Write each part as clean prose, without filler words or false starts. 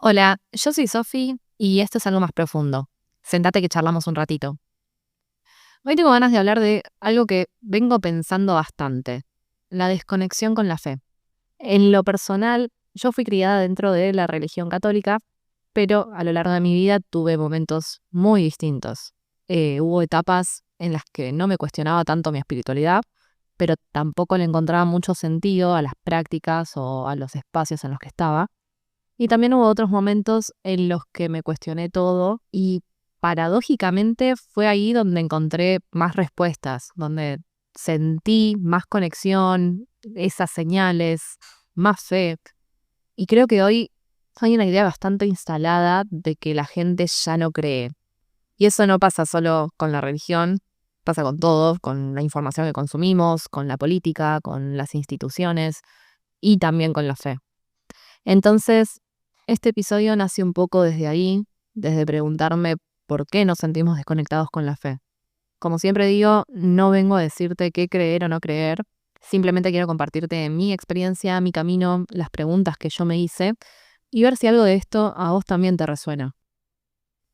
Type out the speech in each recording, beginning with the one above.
Hola, yo soy Sofi y esto es algo más profundo. Sentate que charlamos un ratito. Hoy tengo ganas de hablar de algo que vengo pensando bastante, la desconexión con la fe. En lo personal, yo fui criada dentro de la religión católica, pero a lo largo de mi vida tuve momentos muy distintos. Hubo etapas en las que no me cuestionaba tanto mi espiritualidad, pero tampoco le encontraba mucho sentido a las prácticas o a los espacios en los que estaba. Y también hubo otros momentos en los que me cuestioné todo y paradójicamente fue ahí donde encontré más respuestas, donde sentí más conexión, esas señales, más fe. Y creo que hoy hay una idea bastante instalada de que la gente ya no cree. Y eso no pasa solo con la religión, pasa con todo, con la información que consumimos, con la política, con las instituciones y también con la fe. Entonces, este episodio nace un poco desde ahí, desde preguntarme por qué nos sentimos desconectados con la fe. Como siempre digo, no vengo a decirte qué creer o no creer, simplemente quiero compartirte mi experiencia, mi camino, las preguntas que yo me hice y ver si algo de esto a vos también te resuena.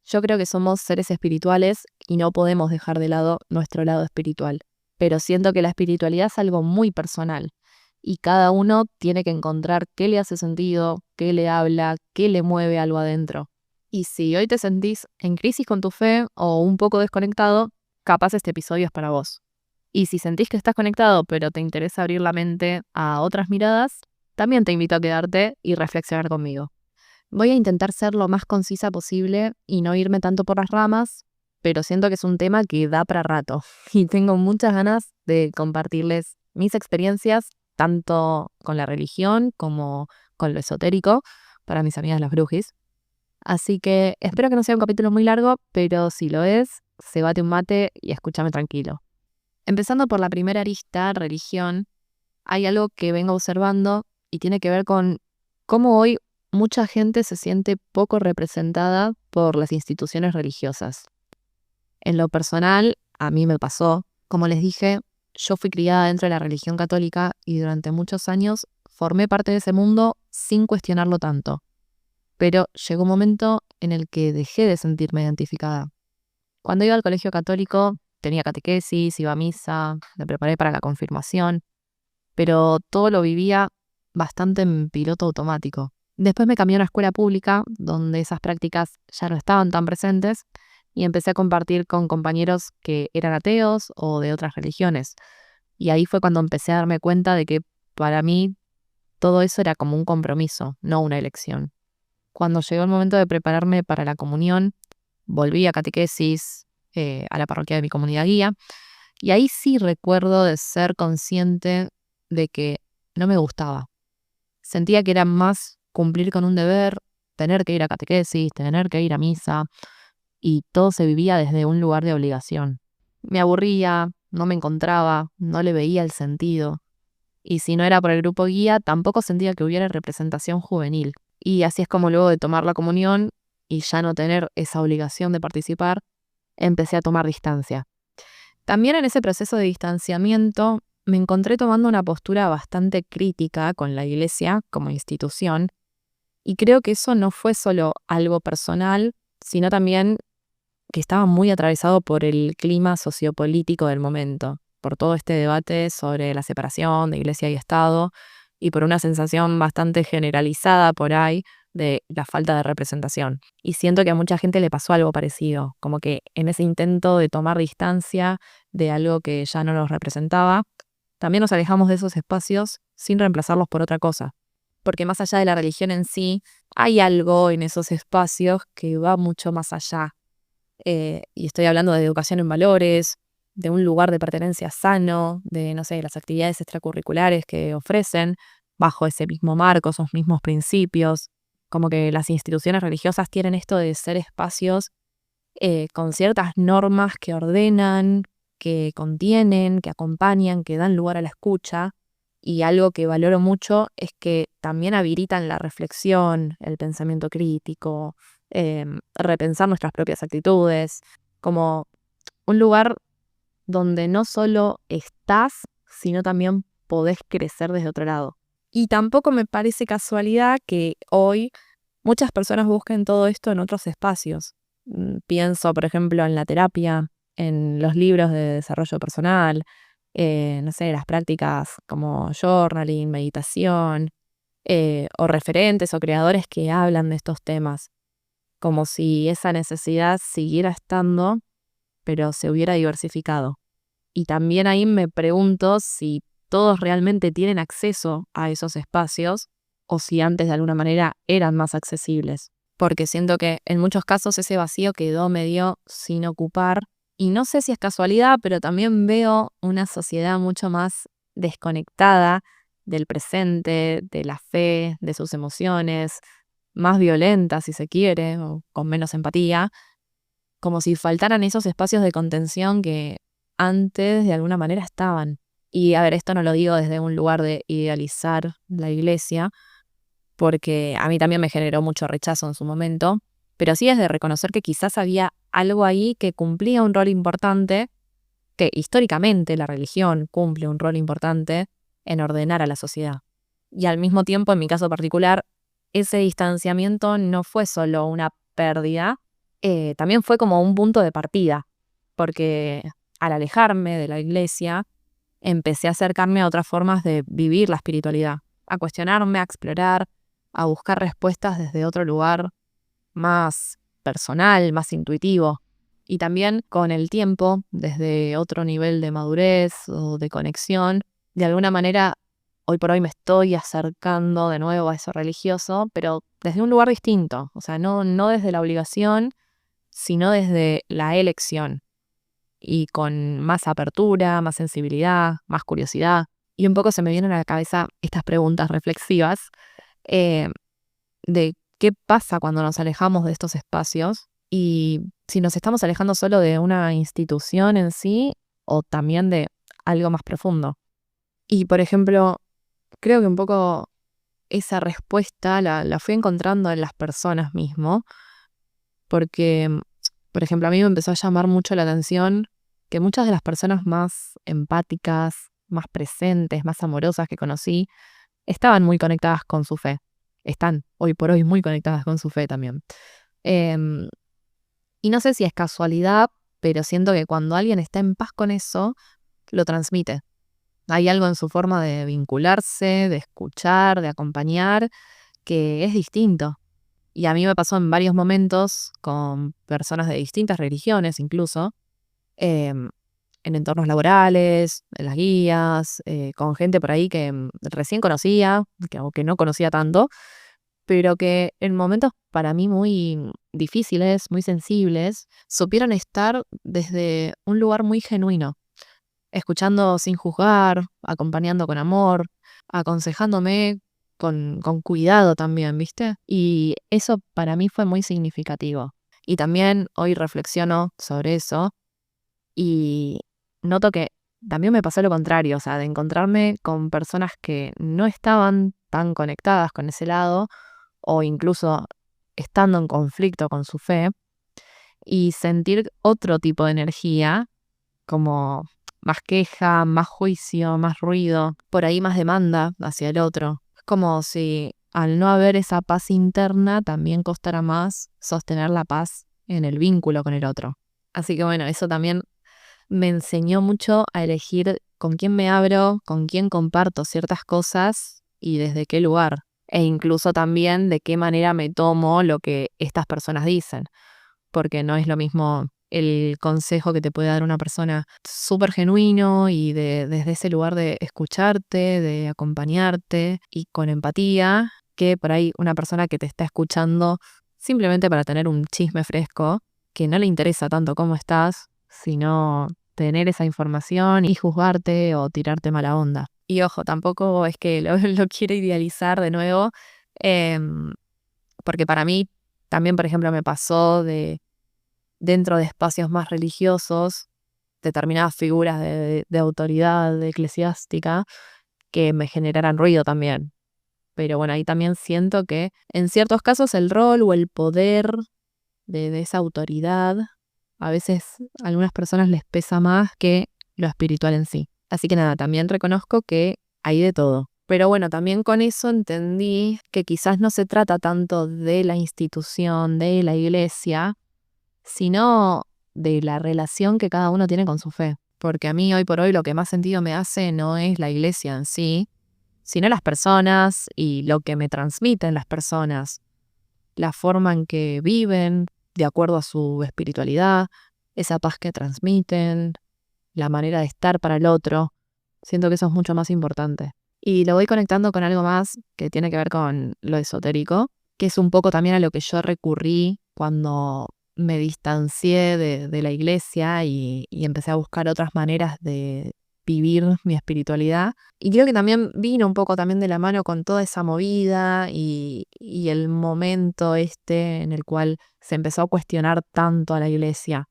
Yo creo que somos seres espirituales y no podemos dejar de lado nuestro lado espiritual, pero siento que la espiritualidad es algo muy personal y cada uno tiene que encontrar qué le hace sentido, qué le habla, qué le mueve algo adentro. Y si hoy te sentís en crisis con tu fe o un poco desconectado, capaz este episodio es para vos. Y si sentís que estás conectado pero te interesa abrir la mente a otras miradas, también te invito a quedarte y reflexionar conmigo. Voy a intentar ser lo más concisa posible y no irme tanto por las ramas, pero siento que es un tema que da para rato y tengo muchas ganas de compartirles mis experiencias, tanto con la religión como con lo esotérico, para mis amigas las brujis. Así que espero que no sea un capítulo muy largo, pero si lo es, cebate un mate y escúchame tranquilo. Empezando por la primera arista, religión, hay algo que vengo observando y tiene que ver con cómo hoy mucha gente se siente poco representada por las instituciones religiosas. En lo personal, a mí me pasó. Como les dije, yo fui criada dentro de la religión católica y durante muchos años formé parte de ese mundo sin cuestionarlo tanto. Pero llegó un momento en el que dejé de sentirme identificada. Cuando iba al colegio católico, tenía catequesis, iba a misa, me preparé para la confirmación, pero todo lo vivía bastante en piloto automático. Después me cambié a una escuela pública donde esas prácticas ya no estaban tan presentes y empecé a compartir con compañeros que eran ateos o de otras religiones. Y ahí fue cuando empecé a darme cuenta de que para mí todo eso era como un compromiso, no una elección. Cuando llegó el momento de prepararme para la comunión, volví a catequesis, a la parroquia de mi comunidad guía, y ahí sí recuerdo de ser consciente de que no me gustaba. Sentía que era más cumplir con un deber, tener que ir a catequesis, tener que ir a misa, y todo se vivía desde un lugar de obligación. Me aburría, no me encontraba, no le veía el sentido. Y si no era por el grupo guía, tampoco sentía que hubiera representación juvenil. Y así es como luego de tomar la comunión y ya no tener esa obligación de participar, empecé a tomar distancia. También en ese proceso de distanciamiento me encontré tomando una postura bastante crítica con la iglesia como institución y creo que eso no fue solo algo personal, sino también que estaba muy atravesado por el clima sociopolítico del momento, por todo este debate sobre la separación de iglesia y Estado y por una sensación bastante generalizada por ahí de la falta de representación. Y siento que a mucha gente le pasó algo parecido, como que en ese intento de tomar distancia de algo que ya no nos representaba, también nos alejamos de esos espacios sin reemplazarlos por otra cosa. Porque más allá de la religión en sí, hay algo en esos espacios que va mucho más allá. Y estoy hablando de educación en valores, de un lugar de pertenencia sano, de, no sé, las actividades extracurriculares que ofrecen bajo ese mismo marco, esos mismos principios. Como que las instituciones religiosas tienen esto de ser espacios con ciertas normas que ordenan, que contienen, que acompañan, que dan lugar a la escucha. Y algo que valoro mucho es que también habilitan la reflexión, el pensamiento crítico, repensar nuestras propias actitudes, como un lugar donde no solo estás, sino también podés crecer desde otro lado. Y tampoco me parece casualidad que hoy muchas personas busquen todo esto en otros espacios. Pienso, por ejemplo, en la terapia, en los libros de desarrollo personal, no sé, las prácticas como journaling, meditación, o referentes o creadores que hablan de estos temas, como si esa necesidad siguiera estando, pero se hubiera diversificado. Y también ahí me pregunto si todos realmente tienen acceso a esos espacios o si antes de alguna manera eran más accesibles. Porque siento que en muchos casos ese vacío quedó medio sin ocupar. Y no sé si es casualidad, pero también veo una sociedad mucho más desconectada del presente, de la fe, de sus emociones, más violenta si se quiere, o con menos empatía, como si faltaran esos espacios de contención que antes de alguna manera estaban. Y a ver, esto no lo digo desde un lugar de idealizar la iglesia, porque a mí también me generó mucho rechazo en su momento, pero sí es de reconocer que quizás había algo ahí que cumplía un rol importante, que históricamente la religión cumple un rol importante en ordenar a la sociedad. Y al mismo tiempo, en mi caso particular, ese distanciamiento no fue solo una pérdida, también fue como un punto de partida, porque al alejarme de la iglesia, empecé a acercarme a otras formas de vivir la espiritualidad, a cuestionarme, a explorar, a buscar respuestas desde otro lugar más personal, más intuitivo. Y también con el tiempo, desde otro nivel de madurez o de conexión, de alguna manera, hoy por hoy me estoy acercando de nuevo a eso religioso, pero desde un lugar distinto. O sea, no desde la obligación, sino desde la elección. Y con más apertura, más sensibilidad, más curiosidad. Y un poco se me vienen a la cabeza estas preguntas reflexivas eh, de qué pasa cuando nos alejamos de estos espacios y si nos estamos alejando solo de una institución en sí o también de algo más profundo. Y por ejemplo, creo que un poco esa respuesta la fui encontrando en las personas mismo, porque, por ejemplo, a mí me empezó a llamar mucho la atención que muchas de las personas más empáticas, más presentes, más amorosas que conocí, estaban muy conectadas con su fe. Están hoy por hoy muy conectadas con su fe también. Em, y no sé si es casualidad, pero siento que cuando alguien está en paz con eso, lo transmite. Hay algo en su forma de vincularse, de escuchar, de acompañar, que es distinto. Y a mí me pasó en varios momentos con personas de distintas religiones incluso, em, en entornos laborales, en las guías, con gente por ahí que recién conocía, o que no conocía tanto, pero que en momentos para mí muy difíciles, muy sensibles, supieron estar desde un lugar muy genuino, escuchando sin juzgar, acompañando con amor, aconsejándome con cuidado también, ¿viste? Y eso para mí fue muy significativo. Y también hoy reflexiono sobre eso y noto que también me pasó lo contrario, o sea, de encontrarme con personas que no estaban tan conectadas con ese lado o incluso estando en conflicto con su fe y sentir otro tipo de energía, como más queja, más juicio, más ruido, por ahí más demanda hacia el otro. Es como si al no haber esa paz interna también costara más sostener la paz en el vínculo con el otro. Así que bueno, eso también me enseñó mucho a elegir con quién me abro, con quién comparto ciertas cosas y desde qué lugar. E incluso también de qué manera me tomo lo que estas personas dicen. Porque no es lo mismo el consejo que te puede dar una persona súper genuino y desde ese lugar de escucharte, de acompañarte y con empatía, que por ahí una persona que te está escuchando simplemente para tener un chisme fresco, que no le interesa tanto cómo estás, sino tener esa información y juzgarte o tirarte mala onda. Y ojo, tampoco es que lo quiero idealizar de nuevo, em, porque para mí también, por ejemplo, me pasó de dentro de espacios más religiosos, determinadas figuras de autoridad eclesiástica que me generaran ruido también. Pero bueno, ahí también siento que en ciertos casos el rol o el poder de esa autoridad, a veces a algunas personas les pesa más que lo espiritual en sí. Así que nada, también reconozco que hay de todo. Pero bueno, también con eso entendí que quizás no se trata tanto de la institución, de la iglesia, sino de la relación que cada uno tiene con su fe. Porque a mí hoy por hoy lo que más sentido me hace no es la iglesia en sí, sino las personas y lo que me transmiten las personas, la forma en que viven, de acuerdo a su espiritualidad, esa paz que transmiten, la manera de estar para el otro. Siento que eso es mucho más importante. Y lo voy conectando con algo más que tiene que ver con lo esotérico, que es un poco también a lo que yo recurrí cuando me distancié de la iglesia y empecé a buscar otras maneras de vivir mi espiritualidad. Y creo que también vino un poco también de la mano con toda esa movida y el momento este en el cual se empezó a cuestionar tanto a la iglesia.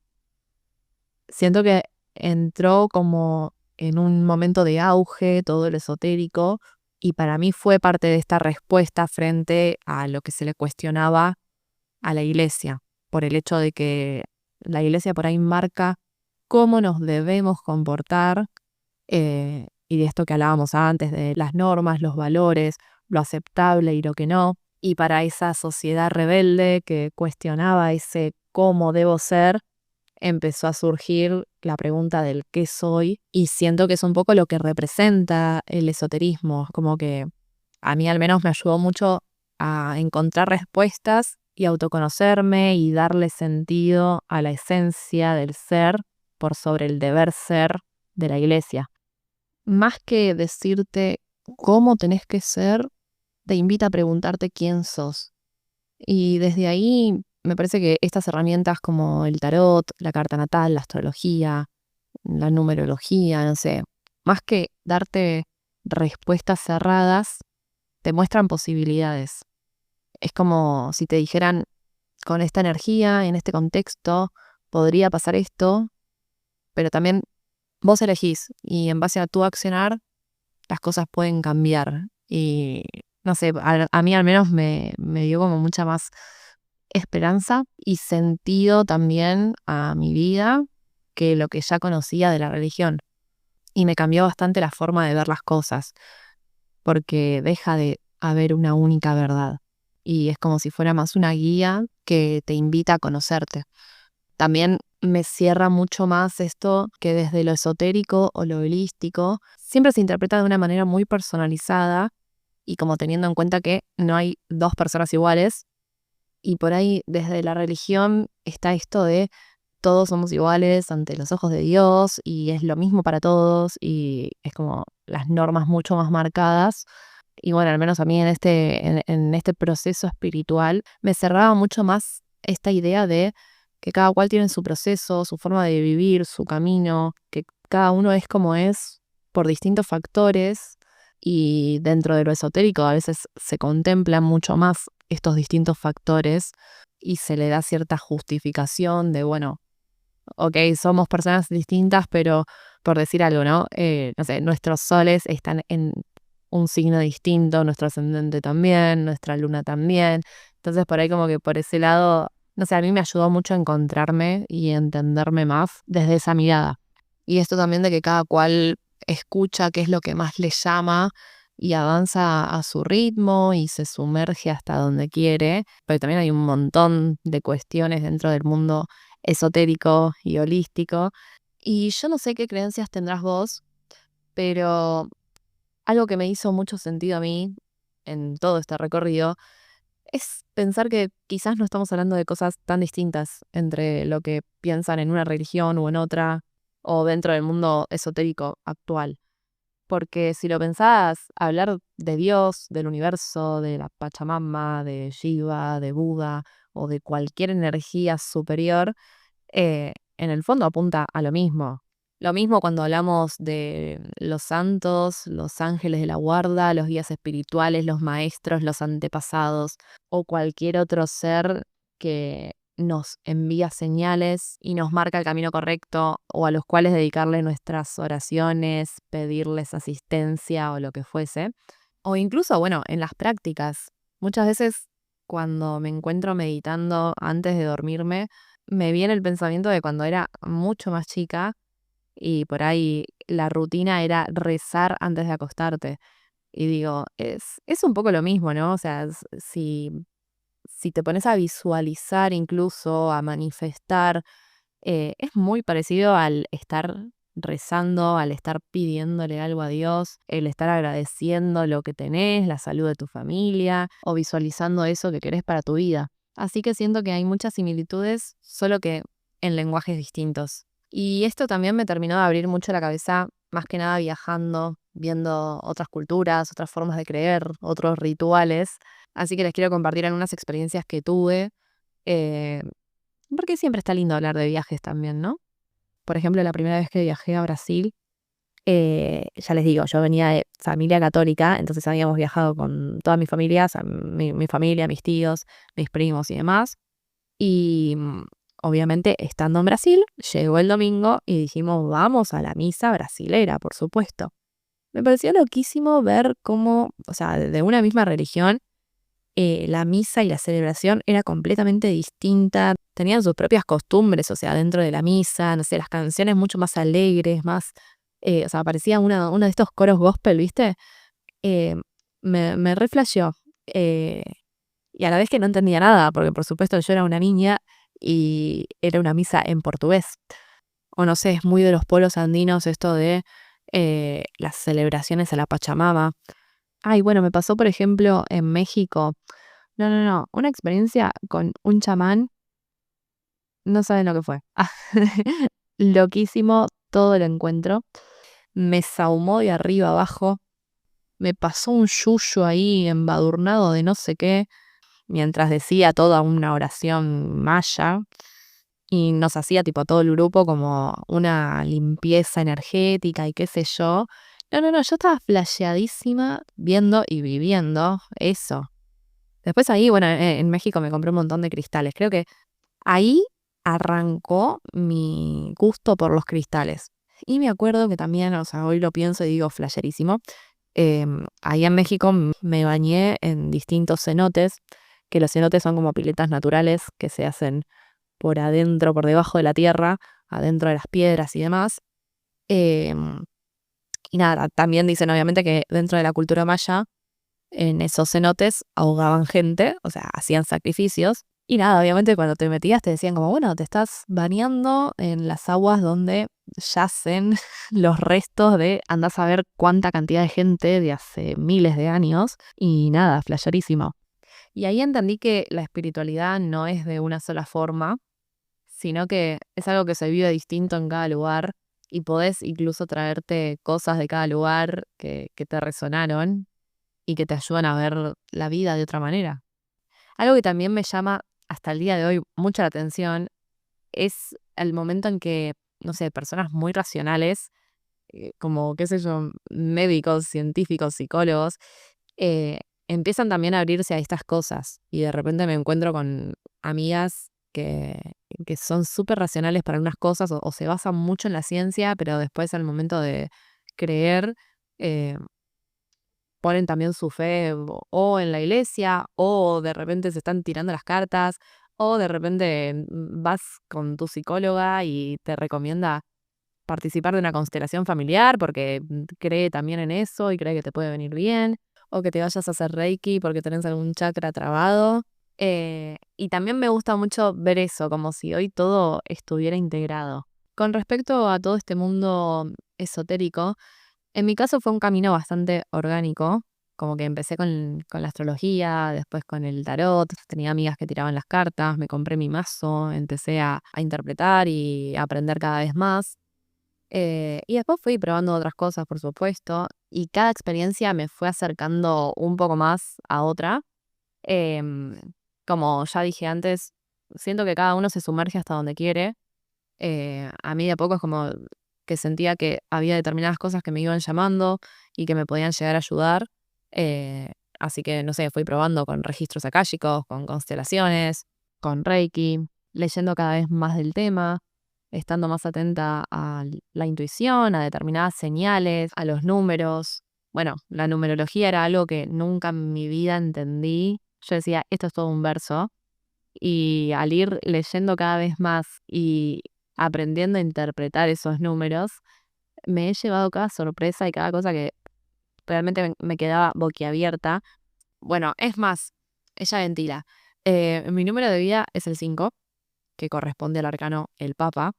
Siento que entró como en un momento de auge todo lo esotérico y para mí fue parte de esta respuesta frente a lo que se le cuestionaba a la iglesia, por el hecho de que la iglesia por ahí marca cómo nos debemos comportar y de esto que hablábamos antes, de las normas, los valores, lo aceptable y lo que no. Y para esa sociedad rebelde que cuestionaba ese cómo debo ser, empezó a surgir la pregunta del qué soy y siento que es un poco lo que representa el esoterismo, como que a mí al menos me ayudó mucho a encontrar respuestas y autoconocerme y darle sentido a la esencia del ser por sobre el deber ser de la iglesia. Más que decirte cómo tenés que ser, te invita a preguntarte quién sos. Y desde ahí me parece que estas herramientas como el tarot, la carta natal, la astrología, la numerología, no sé, más que darte respuestas cerradas, te muestran posibilidades. Es como si te dijeran, con esta energía, en este contexto, podría pasar esto, pero también vos elegís y en base a tu accionar, las cosas pueden cambiar. Y no sé, a mí al menos me dio como mucha más esperanza y sentido también a mi vida que lo que ya conocía de la religión. Y me cambió bastante la forma de ver las cosas, porque deja de haber una única verdad. Y es como si fuera más una guía que te invita a conocerte. También me cierra mucho más esto que desde lo esotérico o lo holístico siempre se interpreta de una manera muy personalizada y como teniendo en cuenta que no hay dos personas iguales. Y por ahí desde la religión está esto de todos somos iguales ante los ojos de Dios y es lo mismo para todos y es como las normas mucho más marcadas. Y bueno, al menos a mí en este proceso espiritual me cerraba mucho más esta idea de que cada cual tiene su proceso, su forma de vivir, su camino, que cada uno es como es por distintos factores y dentro de lo esotérico a veces se contemplan mucho más estos distintos factores y se le da cierta justificación de, bueno, ok, somos personas distintas, pero por decir algo, ¿no? No sé, nuestros soles están en un signo distinto, nuestro ascendente también, nuestra luna también. Entonces por ahí como que por ese lado, no sé, a mí me ayudó mucho a encontrarme y entenderme más desde esa mirada. Y esto también de que cada cual escucha qué es lo que más le llama y avanza a su ritmo y se sumerge hasta donde quiere, pero también hay un montón de cuestiones dentro del mundo esotérico y holístico. Y yo no sé qué creencias tendrás vos, pero algo que me hizo mucho sentido a mí en todo este recorrido es pensar que quizás no estamos hablando de cosas tan distintas entre lo que piensan en una religión o en otra, o dentro del mundo esotérico actual. Porque si lo pensás, hablar de Dios, del universo, de la Pachamama, de Shiva, de Buda o de cualquier energía superior, en el fondo apunta a lo mismo. Lo mismo cuando hablamos de los santos, los ángeles de la guarda, los guías espirituales, los maestros, los antepasados o cualquier otro ser que nos envía señales y nos marca el camino correcto o a los cuales dedicarle nuestras oraciones, pedirles asistencia o lo que fuese. O incluso, bueno, en las prácticas. Muchas veces cuando me encuentro meditando antes de dormirme, me viene el pensamiento de cuando era mucho más chica y por ahí la rutina era rezar antes de acostarte. y digo, es un poco lo mismo, ¿no? O sea, si te pones a visualizar incluso, a manifestar, es muy parecido al estar rezando, al estar pidiéndole algo a Dios, el estar agradeciendo lo que tenés, la salud de tu familia o visualizando eso que querés para tu vida. Así que siento que hay muchas similitudes, solo que en lenguajes distintos. Y esto también me terminó de abrir mucho la cabeza, más que nada viajando, viendo otras culturas, otras formas de creer, otros rituales. Así que les quiero compartir algunas experiencias que tuve, eh, porque siempre está lindo hablar de viajes también, ¿no? Por ejemplo, la primera vez que viajé a Brasil, ya les digo, yo venía de familia católica, entonces habíamos viajado con toda mi familia, o sea, mi familia, mis tíos, mis primos y demás. Y obviamente, estando en Brasil, llegó el domingo y dijimos, vamos a la misa brasilera, por supuesto. Me pareció loquísimo ver cómo, o sea, de una misma religión, la misa y la celebración era completamente distinta. Tenían sus propias costumbres, o sea, dentro de la misa, no sé, las canciones mucho más alegres, más, o sea, parecía uno de estos coros gospel, ¿viste? Eh, me re flasheó. Eh, y a la vez que no entendía nada, porque por supuesto yo era una niña y era una misa en portugués. O no sé, es muy de los pueblos andinos esto de las celebraciones a la Pachamama. Ay, bueno, me pasó, por ejemplo, en México. No, una experiencia con un chamán, no saben lo que fue. Loquísimo todo el encuentro. Me sahumó de arriba abajo. Me pasó un yuyo ahí embadurnado de no sé qué, mientras decía toda una oración maya. Y nos hacía tipo todo el grupo como una limpieza energética y qué sé yo. No, yo estaba flasheadísima viendo y viviendo eso. Después ahí, bueno, en México me compré un montón de cristales. Creo que ahí arrancó mi gusto por los cristales. Y me acuerdo que también, o sea, hoy lo pienso y digo flasherísimo. Ahí en México me bañé en distintos cenotes, que los cenotes son como piletas naturales que se hacen por adentro, por debajo de la tierra, adentro de las piedras y demás. Em, y nada, también dicen obviamente que dentro de la cultura maya, en esos cenotes ahogaban gente, o sea, hacían sacrificios. Y nada, obviamente cuando te metías te decían como, bueno, te estás bañando en las aguas donde yacen los restos de andás a ver cuánta cantidad de gente de hace miles de años. Y nada, flasherísimo. Y ahí entendí que la espiritualidad no es de una sola forma, sino que es algo que se vive distinto en cada lugar y podés incluso traerte cosas de cada lugar que te resonaron y que te ayudan a ver la vida de otra manera. Algo que también me llama hasta el día de hoy mucha la atención es el momento en que, no sé, personas muy racionales, como, qué sé yo, médicos, científicos, psicólogos, eh, empiezan también a abrirse a estas cosas y de repente me encuentro con amigas que son súper racionales para unas cosas o se basan mucho en la ciencia, pero después al momento de creer, eh, ponen también su fe o en la iglesia, o de repente se están tirando las cartas, o de repente vas con tu psicóloga y te recomienda participar de una constelación familiar porque cree también en eso y cree que te puede venir bien, o que te vayas a hacer Reiki porque tenés algún chakra trabado. Y también me gusta mucho ver eso, como si hoy todo estuviera integrado. Con respecto a todo este mundo esotérico, en mi caso fue un camino bastante orgánico, como que empecé con la astrología, después con el tarot, tenía amigas que tiraban las cartas, me compré mi mazo, empecé a interpretar y a aprender cada vez más. Y después fui probando otras cosas, por supuesto, y cada experiencia me fue acercando un poco más a otra. Em, Como ya dije antes, siento que cada uno se sumerge hasta donde quiere. A mí de a poco es como que sentía que había determinadas cosas que me iban llamando y que me podían llegar a ayudar. Eh, Así que, no sé, fui probando con registros akáshicos, con constelaciones, con Reiki, leyendo cada vez más del tema, estando más atenta a la intuición, a determinadas señales, a los números. Bueno, la numerología era algo que nunca en mi vida entendí. Yo decía, esto es todo un verso. Y al ir leyendo cada vez más y aprendiendo a interpretar esos números, me he llevado cada sorpresa y cada cosa que realmente me quedaba boquiabierta. Bueno, es más, ella ventila. Mi número de vida es el 5, que corresponde al arcano el Papa.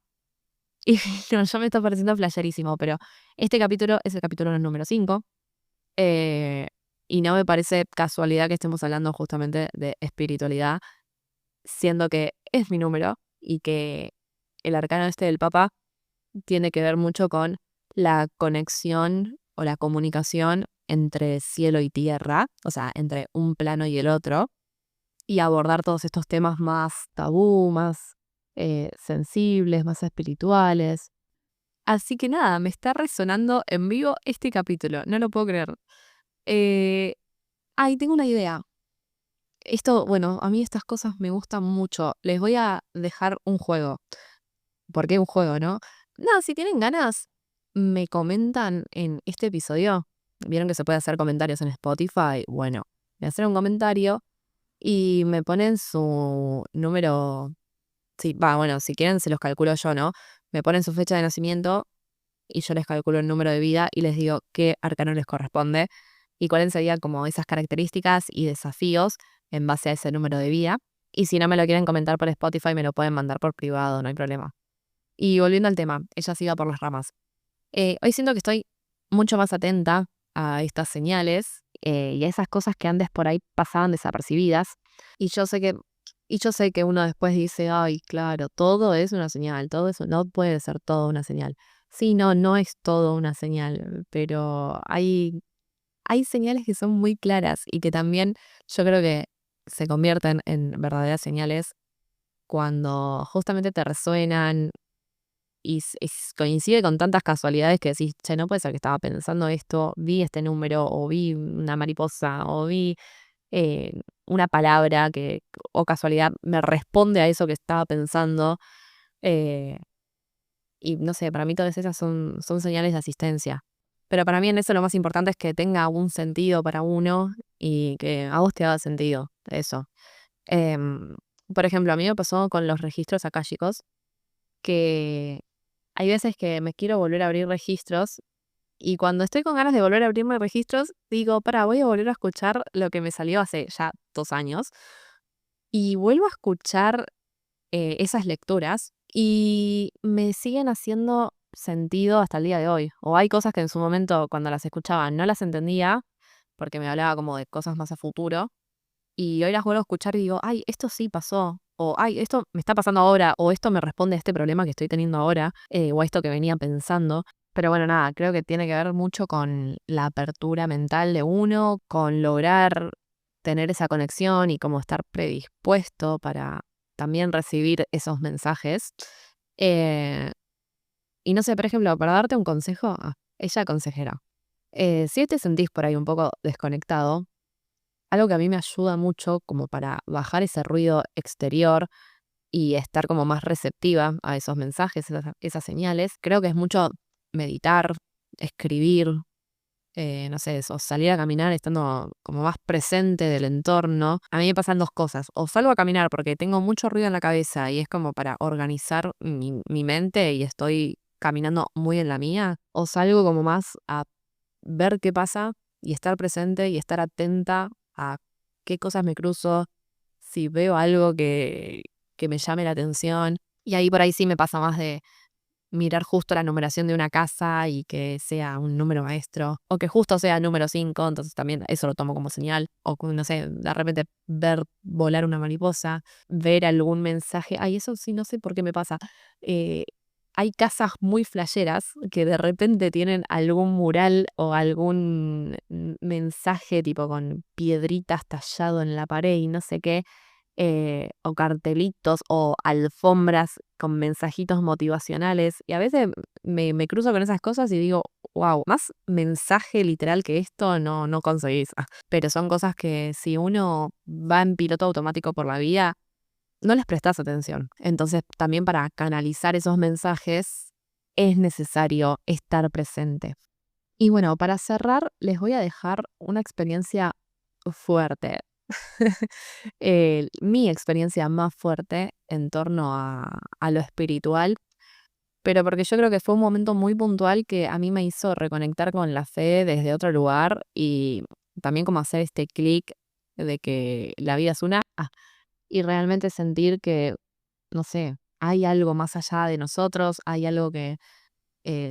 Y no, ya me está pareciendo flasherísimo, pero este capítulo es el capítulo número 5. Y no me parece casualidad que estemos hablando justamente de espiritualidad, siendo que es mi número y que el arcano este del Papa tiene que ver mucho con la conexión o la comunicación entre cielo y tierra, o sea, entre un plano y el otro, y abordar todos estos temas más tabú, más sensibles, más espirituales. Así que nada, me está resonando en vivo este capítulo, no lo puedo creer. Eh, tengo una idea. Esto, bueno, a mí estas cosas me gustan mucho. Les voy a dejar un juego. ¿Por qué un juego, no? Nada, si tienen ganas, me comentan en este episodio. ¿Vieron que se puede hacer comentarios en Spotify? Bueno, me hacen un comentario y me ponen su número. Sí, bueno, si quieren se los calculo yo, ¿no? Me ponen su fecha de nacimiento y yo les calculo el número de vida y les digo qué arcano les corresponde y cuáles serían como esas características y desafíos en base a ese número de vida. Y si no me lo quieren comentar por Spotify, me lo pueden mandar por privado, no hay problema. Y volviendo al tema, ella siga por las ramas. Hoy siento que estoy mucho más atenta a estas señales y a esas cosas que antes por ahí pasaban desapercibidas. Y yo sé que, y yo sé que uno después dice, ay, claro, todo es una señal, todo eso no puede ser todo una señal. Sí, no, no es todo una señal, pero hay señales que son muy claras y que también yo creo que se convierten en verdaderas señales cuando justamente te resuenan y coincide con tantas casualidades que decís, che, no puede ser que estaba pensando esto, vi este número, o vi una mariposa, o vi eh, una palabra que, o casualidad, me responde a eso que estaba pensando. eh, y no sé, para mí todas esas son señales de asistencia. Pero para mí en eso lo más importante es que tenga un sentido para uno y que a vos te haga sentido eso. Em, por ejemplo, a mí me pasó con los registros akáshicos, que hay veces que me quiero volver a abrir registros y cuando estoy con ganas de volver a abrirme registros, digo, voy a volver a escuchar lo que me salió hace ya 2 años y vuelvo a escuchar esas lecturas y me siguen haciendo sentido hasta el día de hoy. O hay cosas que en su momento cuando las escuchaba no las entendía porque me hablaba como de cosas más a futuro y hoy las vuelvo a escuchar y digo, ay, esto sí pasó. O, ay, esto me está pasando ahora. O esto me responde a este problema que estoy teniendo ahora. O a esto que venía pensando. Pero bueno, nada, creo que tiene que ver mucho con la apertura mental de uno, con lograr tener esa conexión y como estar predispuesto para también recibir esos mensajes. Eh, y no sé, por ejemplo, para darte un consejo, ella consejera. Si te sentís por ahí un poco desconectado, algo que a mí me ayuda mucho como para bajar ese ruido exterior y estar como más receptiva a esos mensajes, esas señales, creo que es mucho meditar, escribir, no sé, o salir a caminar estando como más presente del entorno. A mí me pasan dos cosas. O salgo a caminar porque tengo mucho ruido en la cabeza y es como para organizar mi mente y estoy caminando muy en la mía. O salgo como más a ver qué pasa y estar presente y estar atenta a qué cosas me cruzo, si veo algo que me llame la atención. Y ahí por ahí sí me pasa más de mirar justo la numeración de una casa y que sea un número maestro, o que justo sea el número 5, entonces también eso lo tomo como señal, o no sé, de repente ver volar una mariposa, ver algún mensaje, ay, eso sí, no sé por qué me pasa. Eh, Hay casas muy flasheras que de repente tienen algún mural o algún mensaje tipo con piedritas tallado en la pared y no sé qué, o cartelitos o alfombras con mensajitos motivacionales. Y a veces me cruzo con esas cosas y digo, wow, más mensaje literal que esto no conseguís. Pero son cosas que si uno va en piloto automático por la vida, no les prestas atención. Entonces, también para canalizar esos mensajes es necesario estar presente. Y bueno, para cerrar, les voy a dejar una experiencia fuerte. Mi experiencia más fuerte en torno a lo espiritual pero porque yo creo que fue un momento muy puntual que a mí me hizo reconectar con la fe desde otro lugar y también como hacer este clic de que la vida es una y realmente sentir que, no sé, hay algo más allá de nosotros, hay algo que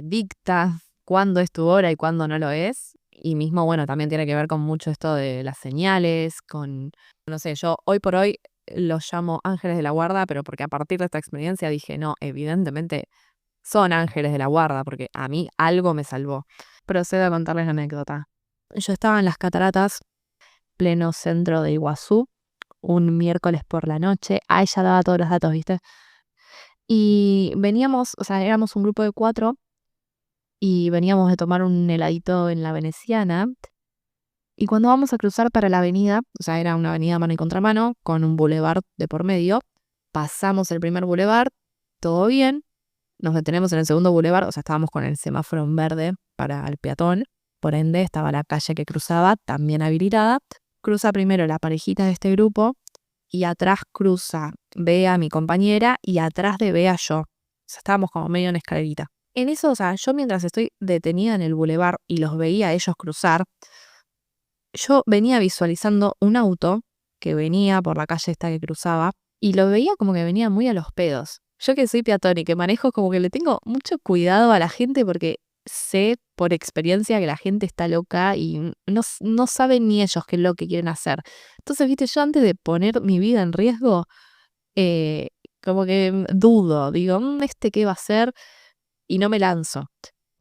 dicta cuándo es tu hora y cuándo no lo es. Y mismo, bueno, también tiene que ver con mucho esto de las señales, con, no sé, yo hoy por hoy los llamo ángeles de la guarda, pero porque a partir de esta experiencia dije, no, evidentemente son ángeles de la guarda, porque a mí algo me salvó. Procedo a contarles la anécdota. Yo estaba en las cataratas, pleno centro de Iguazú, un miércoles por la noche. Ah, ella daba todos los datos, ¿viste? Y veníamos, o sea, éramos un grupo de 4 y veníamos de tomar un heladito en la Veneciana. Y cuando vamos a cruzar para la avenida, o sea, era una avenida mano y contramano, con un bulevar de por medio, pasamos el primer bulevar, todo bien, nos detenemos en el segundo bulevar, o sea, estábamos con el semáforo en verde para el peatón, por ende estaba la calle que cruzaba, también habilitada. Cruza primero la parejita de este grupo y atrás cruza Bea, mi compañera, y atrás de Bea yo. O sea, estábamos como medio en escalerita. En eso, o sea, yo mientras estoy detenida en el bulevar y los veía a ellos cruzar, yo venía visualizando un auto que venía por la calle esta que cruzaba y lo veía como que venía muy a los pedos. Yo que soy peatón y que manejo como que le tengo mucho cuidado a la gente porque sé por experiencia que la gente está loca y no saben ni ellos qué es lo que quieren hacer. Entonces, viste, yo antes de poner mi vida en riesgo, eh, como que dudo, digo, ¿este qué va a hacer? Y no me lanzo.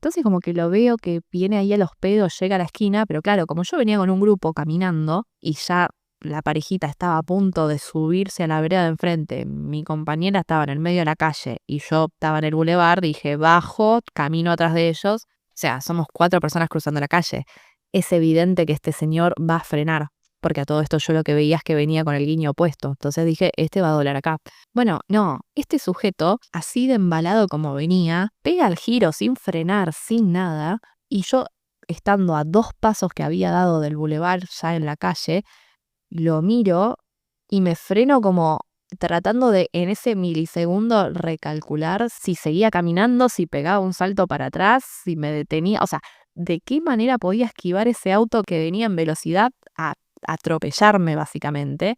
Entonces como que lo veo que viene ahí a los pedos, llega a la esquina, pero claro, como yo venía con un grupo caminando y ya la parejita estaba a punto de subirse a la vereda de enfrente, mi compañera estaba en el medio de la calle y yo estaba en el bulevar, dije, bajo, camino atrás de ellos. O sea, somos 4 personas cruzando la calle. Es evidente que este señor va a frenar, porque a todo esto yo lo que veía es que venía con el guiño opuesto. Entonces dije, este va a doblar acá. Bueno, no, este sujeto, así de embalado como venía, pega el giro sin frenar, sin nada, y yo, estando a 2 pasos que había dado del bulevar ya en la calle, lo miro y me freno como tratando de en ese milisegundo recalcular si seguía caminando, si pegaba un salto para atrás, si me detenía, o sea, de qué manera podía esquivar ese auto que venía en velocidad a atropellarme básicamente.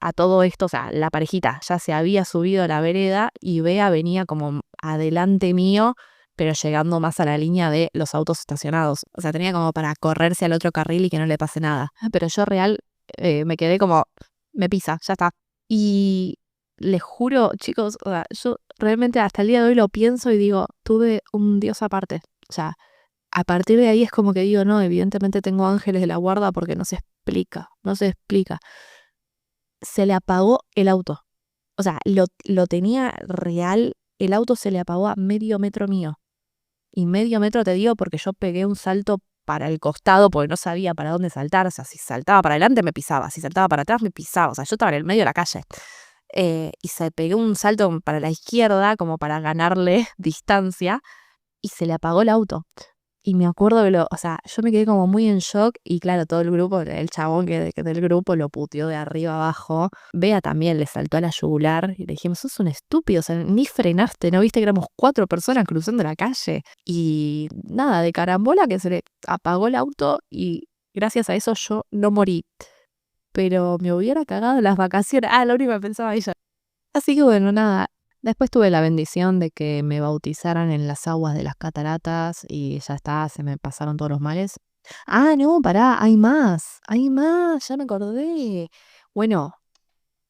A todo esto, o sea, la parejita ya se había subido a la vereda y Bea venía como adelante mío, pero llegando más a la línea de los autos estacionados. O sea, tenía como para correrse al otro carril y que no le pase nada. Pero yo real me quedé como, me pisa, ya está. Y les juro, chicos, o sea, yo realmente hasta el día de hoy lo pienso y digo, tuve un Dios aparte. O sea, a partir de ahí es como que digo, no, evidentemente tengo ángeles de la guarda porque no se explica, no se explica. Se le apagó el auto. O sea, lo tenía real, el auto se le apagó a medio metro mío. Y medio metro te digo porque yo pegué un salto para el costado porque no sabía para dónde saltar. O sea, si saltaba para adelante me pisaba, si saltaba para atrás me pisaba. O sea, yo estaba en el medio de la calle. Y se pegué un salto para la izquierda como para ganarle distancia y se le apagó el auto. Y me acuerdo que o sea, yo me quedé como muy en shock y claro, todo el grupo, el chabón que del grupo lo puteó de arriba abajo. Bea también le saltó a la yugular y le dijimos, sos un estúpido, o sea, ni frenaste, ¿no viste que éramos 4 personas cruzando la calle? Y nada, de carambola que se le apagó el auto y gracias a eso yo no morí. Pero me hubiera cagado en las vacaciones. Ah, lo único que pensaba ella. Así que bueno, nada. Después tuve la bendición de que me bautizaran en las aguas de las cataratas y ya está, se me pasaron todos los males. Ah, no, pará, hay más, ya me acordé. Bueno,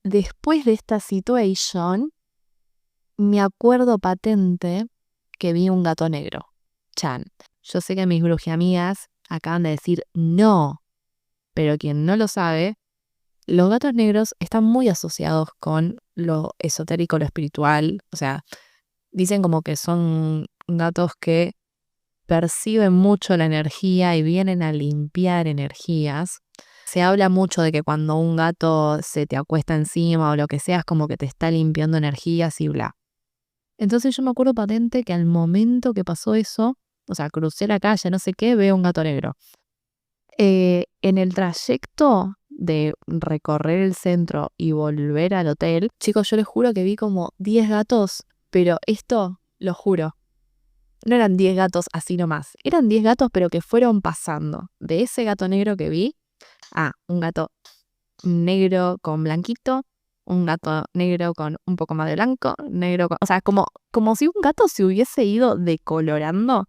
después de esta situación, me acuerdo patente que vi un gato negro. Chan. Yo sé que mis brujiamigas acaban de decir no, pero quien no lo sabe, los gatos negros están muy asociados con lo esotérico, lo espiritual. O sea, dicen como que son gatos que perciben mucho la energía y vienen a limpiar energías. Se habla mucho de que cuando un gato se te acuesta encima o lo que sea, es como que te está limpiando energías y bla. Entonces yo me acuerdo patente que al momento que pasó eso, o sea, crucé la calle, no sé qué, veo un gato negro. En el trayecto de recorrer el centro y volver al hotel, chicos, yo les juro que vi como 10 gatos, Pero esto, lo juro, no eran 10 gatos así nomás. Eran 10 gatos pero que fueron pasando de ese gato negro que vi a un gato negro con blanquito, un gato negro con un poco más de blanco, negro con... O sea, como si un gato se hubiese ido decolorando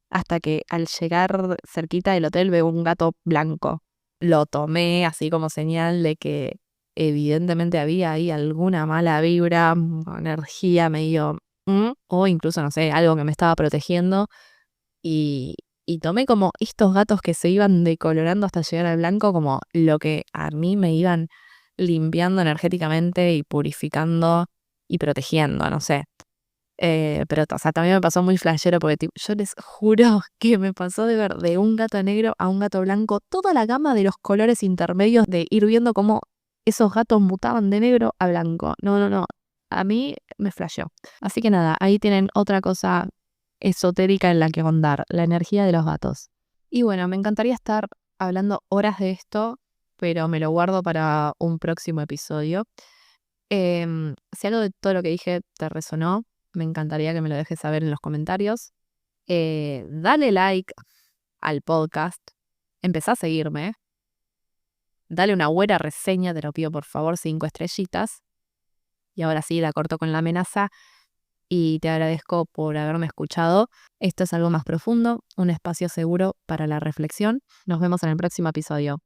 hasta que al llegar cerquita del hotel veo un gato blanco. Lo tomé así como señal de que evidentemente había ahí alguna mala vibra, energía medio... o incluso, no sé, algo que me estaba protegiendo. Y tomé como estos gatos que se iban decolorando hasta llegar al blanco como lo que a mí me iban limpiando energéticamente y purificando y protegiendo, no sé. Pero, o sea, también me pasó muy flashero porque yo les juro que me pasó de ver de un gato negro a un gato blanco toda la gama de los colores intermedios de ir viendo cómo esos gatos mutaban de negro a blanco. No, no, no. A mí me flasheó. Así que nada, ahí tienen otra cosa esotérica en la que ahondar, la energía de los gatos. Y bueno, me encantaría estar hablando horas de esto, pero me lo guardo para un próximo episodio. Si algo de todo lo que dije te resonó, me encantaría que me lo dejes saber en los comentarios. Dale like al podcast, empezá a seguirme, dale una buena reseña, te lo pido por favor, 5 estrellitas. Y ahora sí, la corto con la amenaza y te agradezco por haberme escuchado. Esto es algo más profundo, un espacio seguro para la reflexión. Nos vemos en el próximo episodio.